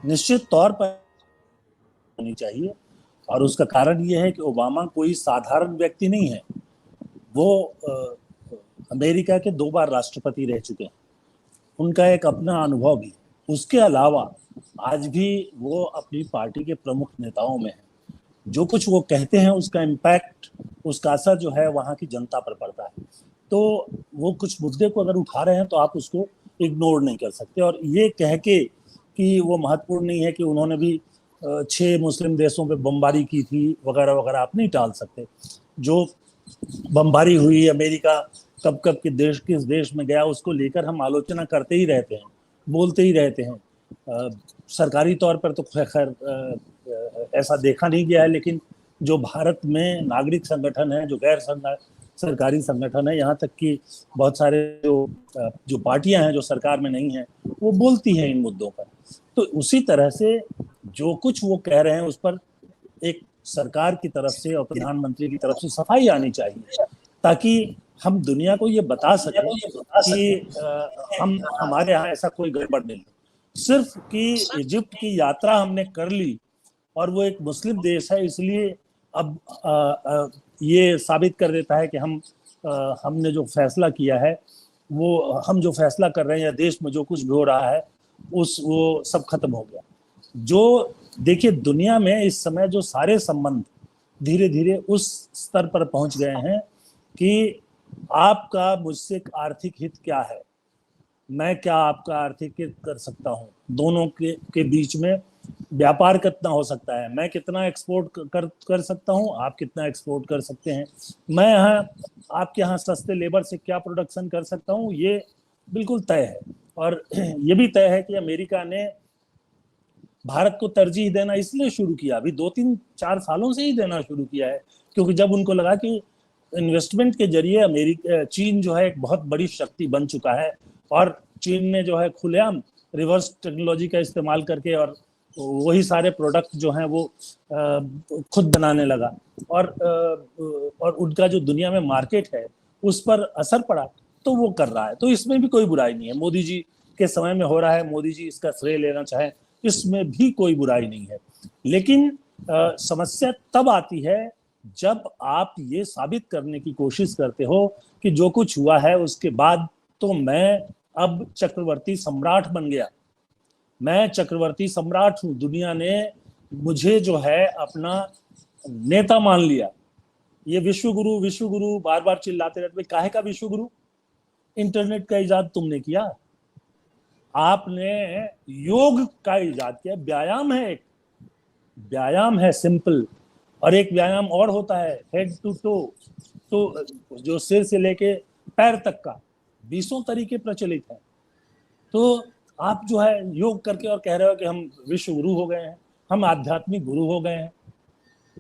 निश्चित तौर पर होनी चाहिए। और उसका कारण ये है कि ओबामा कोई साधारण व्यक्ति नहीं है। वो अमेरिका के 2 बार राष्ट्रपति रह चुके हैं, उनका एक अपना अनुभव भी। उसके अलावा आज भी वो अपनी पार्टी के प्रमुख नेताओं में है। जो कुछ वो कहते हैं उसका इम्पैक्ट, उसका असर जो है वहाँ की जनता पर पड़ता है। तो वो कुछ मुद्दे को अगर उठा रहे हैं तो आप उसको इग्नोर नहीं कर सकते। और ये कह के कि वो महत्वपूर्ण नहीं है कि उन्होंने भी 6 मुस्लिम देशों पे बमबारी की थी वगैरह वगैरह, आप नहीं टाल सकते। जो बमबारी हुई, अमेरिका कब कब के देश किस देश में गया, उसको लेकर हम आलोचना करते ही रहते हैं, बोलते ही रहते हैं। सरकारी तौर पर तो खैर ऐसा देखा नहीं गया है, लेकिन जो भारत में नागरिक संगठन है, जो गैर सरकारी संगठन है, यहाँ तक कि बहुत सारे जो पार्टियां हैं जो सरकार में नहीं है, वो बोलती हैं इन मुद्दों पर। तो उसी तरह से जो कुछ वो कह रहे हैं उस पर एक सरकार की तरफ से और प्रधानमंत्री की तरफ से सफाई आनी चाहिए, ताकि हम दुनिया को ये बता सकें कि हम हमारे यहाँ ऐसा कोई गड़बड़ नहीं। सिर्फ कि इजिप्ट की यात्रा हमने कर ली और वो एक मुस्लिम देश है, इसलिए अब ये साबित कर देता है कि हमने जो फैसला किया है, वो हम जो फैसला कर रहे हैं या देश में जो कुछ भी हो रहा है वो सब खत्म हो गया। जो देखिए, दुनिया में इस समय जो सारे संबंध धीरे धीरे उस स्तर पर पहुंच गए हैं कि आपका मुझसे आर्थिक हित क्या है, मैं क्या आपका आर्थिक हित कर सकता हूं, दोनों के बीच में व्यापार कितना हो सकता है, मैं कितना एक्सपोर्ट कर सकता हूं, आप कितना एक्सपोर्ट कर सकते हैं, मैं यहाँ आपके यहाँ सस्ते लेबर से क्या प्रोडक्शन कर सकता हूं, ये बिल्कुल तय है। और ये भी तय है कि अमेरिका ने भारत को तरजीह देना इसलिए शुरू किया, अभी 2-3-4 सालों से ही देना शुरू किया है, क्योंकि जब उनको लगा कि इन्वेस्टमेंट के जरिए अमेरिका चीन जो है एक बहुत बड़ी शक्ति बन चुका है, और चीन ने जो है खुलेआम रिवर्स टेक्नोलॉजी का इस्तेमाल करके और वही सारे प्रोडक्ट जो हैं वो खुद बनाने लगा, और उनका जो दुनिया में मार्केट है उस पर असर पड़ा, तो वो कर रहा है। तो इसमें भी कोई बुराई नहीं है, मोदी जी के समय में हो रहा है, मोदी जी इसका श्रेय लेना चाहे, इसमें भी कोई बुराई नहीं है। लेकिन समस्या तब आती है जब आप ये साबित करने की कोशिश करते हो कि जो कुछ हुआ है उसके बाद तो मैं अब चक्रवर्ती सम्राट बन गया, मैं चक्रवर्ती सम्राट हूं, दुनिया ने मुझे जो है अपना नेता मान लिया। ये विश्व गुरु बार बार चिल्लाते रहते, काहे का विश्व गुरु? इंटरनेट का इजाद तुमने किया, आपने योग का इजाद किया, व्यायाम है, एक व्यायाम है सिंपल, और एक व्यायाम और होता है हेड टू टो, तो जो सिर से लेके पैर तक का 20 तरीके प्रचलित हैं। तो आप जो है योग करके और कह रहे हो कि हम विश्व गुरु हो गए हैं, हम आध्यात्मिक गुरु हो गए हैं।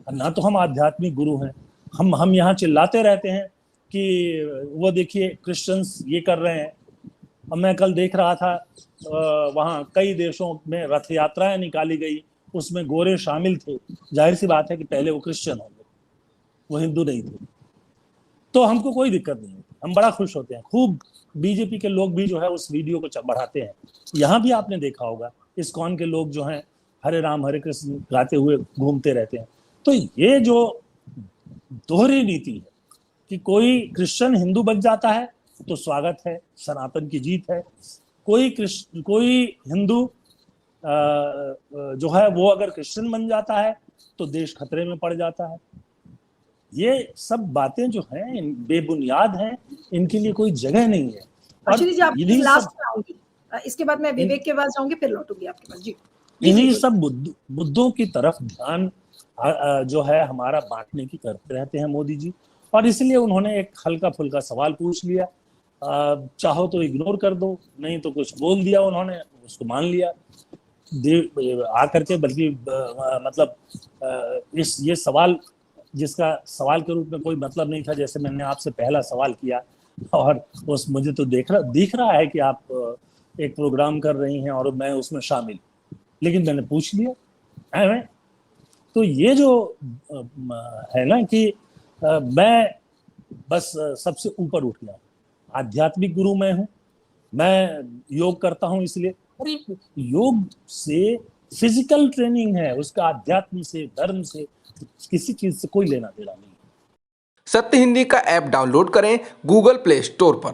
ना तो हम आध्यात्मिक गुरु हैं, हम यहाँ चिल्लाते रहते हैं कि वो देखिए क्रिश्चियंस ये कर रहे हैं। अब मैं कल देख रहा था वहाँ कई देशों में रथ यात्राएं निकाली गई, उसमें गोरे शामिल थे, जाहिर सी बात है कि पहले वो क्रिश्चियन होंगे, वो हिंदू नहीं थे। तो हमको कोई दिक्कत नहीं होती, हम बड़ा खुश होते हैं। खूब बीजेपी के लोग भी जो है उस वीडियो को बढ़ाते हैं। यहाँ भी आपने देखा होगा इस्कॉन के लोग जो हैं हरे राम हरे कृष्ण गाते हुए घूमते रहते हैं। तो ये जो दोहरी नीति है कि कोई क्रिश्चियन हिंदू बन जाता है तो स्वागत है, सनातन की जीत है, कोई हिंदू जो है वो अगर क्रिश्चियन बन जाता है तो देश खतरे में पड़ जाता है। ये सब बातें जो हैं बेबुनियाद हैं, इनके लिए कोई जगह नहीं है। और जी आप लास्ट में आऊंगी, इसके बाद मैं विवेक के पास जाऊंगी, फिर लौटूंगी आपके पास। जी इन्हीं सब मुद्दों की तरफ ध्यान जो है हमारा बांटने की करते रहते हैं मोदी जी, और इसलिए उन्होंने एक हल्का फुल्का सवाल पूछ लिया, चाहो तो इग्नोर कर दो, नहीं तो कुछ बोल दिया उन्होंने, उसको मान लिया आकर के। बल्कि मतलब ये सवाल जिसका सवाल के रूप में कोई मतलब नहीं था, जैसे मैंने आपसे पहला सवाल किया, और उस मुझे तो दिख रहा है कि आप एक प्रोग्राम कर रही हैं और मैं उसमें शामिल, लेकिन मैंने पूछ लिया है। तो ये जो है ना कि मैं बस सबसे ऊपर उठ गया, आध्यात्मिक गुरु मैं हूं, मैं योग करता हूं इसलिए। अरे योग से फिजिकल ट्रेनिंग है, उसका आध्यात्म से, धर्म से, किसी चीज से कोई लेना देना नहीं। सत्य हिंदी का ऐप डाउनलोड करें गूगल प्ले स्टोर पर।